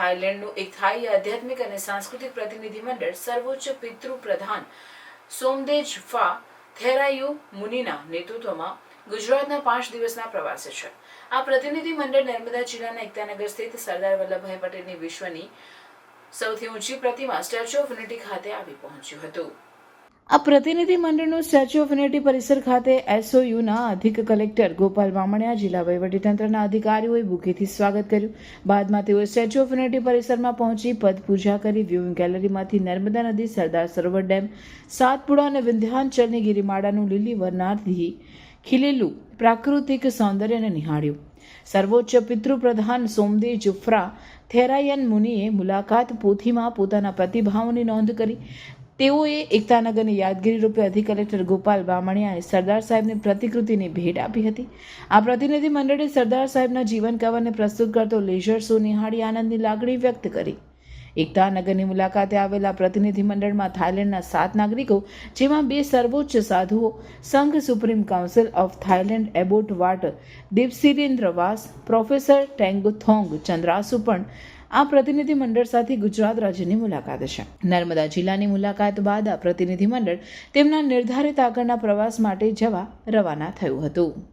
થાઈલેન્ડનું એક થાઈ આધ્યાત્મિક અને સાંસ્કૃતિક પ્રતિનિધિ મંડળ સર્વોચ્ચ પિતૃ પ્રધાન સોમદેજફા થેરાયુ મુનિના નેતૃત્વમાં ગુજરાતના 5 દિવસના પ્રવાસે છે. આ પ્રતિનિધિ મંડળ નર્મદા જિલ્લાના એકતાનગર સ્થિત સરદાર વલ્લભભાઈ પટેલની વિશ્વની સૌથી ઊંચી પ્રતિમા સ્ટેચ્યુ ઓફ યુનિટી ખાતે આવી પહોંચ્યું હતું. આ પ્રતિનિધિ મંડળનું સ્ટેચ્યુ ઓફ યુનિટી પરિસર ખાતે એસઓયુના અધિક કલેક્ટર ગોપાલ વામણિયા, જિલ્લા વહીવટીતંત્રના અધિકારીઓએ બુકેથી સ્વાગત કર્યું. બાદમાં તેઓએ સ્ટેચ્યુ ઓફ યુનિટી પરિસરમાં પહોંચી પદ પૂજા કરી વ્યુઇંગ ગેલેરીમાંથી નર્મદા નદી, સરદાર સરોવર ડેમ, સાતપુડા અને વિંધ્યાચલની ગિરિમાળાનું લીલી વરનારથી ખીલેલું પ્રાકૃતિક સૌંદર્યને નિહાળ્યું. સર્વોચ્ચ પિતૃ પ્રધાન સોમદેજફા થેરાયન મુનિએ મુલાકાત પોથીમાં પોતાના પ્રતિભાવોની નોંધ કરી. તેઓએ એકતાનગરની યાદગીરી રૂપે અધિક કલેક્ટર ગોપાલ વામણિયાએ સરદાર સાહેબની પ્રતિકૃતિની ભેટ આપી હતી. આ પ્રતિનિધિ મંડળે સરદાર સાહેબના જીવન કવનને પ્રસ્તુત કરતો લેઝર શો નિહાળી આનંદની લાગણી વ્યક્ત કરી. એકતાનગરની મુલાકાતે આવેલા પ્રતિનિધિ મંડળમાં થાઈલેન્ડના 7 નાગરિકો, જેમાં 2 સર્વોચ્ચ સાધુઓ, સંઘ supreme council of Thailand Abbott વાટ દીપસિરેન્દ્રવાસ, પ્રોફેસર ટેંગથોંગ ચંદ્રાસુ પણ આ પ્રતિનિધિ મંડળ સાથે ગુજરાત રાજ્યની મુલાકાત છે. નર્મદા જિલ્લાની મુલાકાત બાદ આ પ્રતિનિધિ મંડળ તેમના નિર્ધારિત આગળના પ્રવાસ માટે જવા રવાના થયું હતું.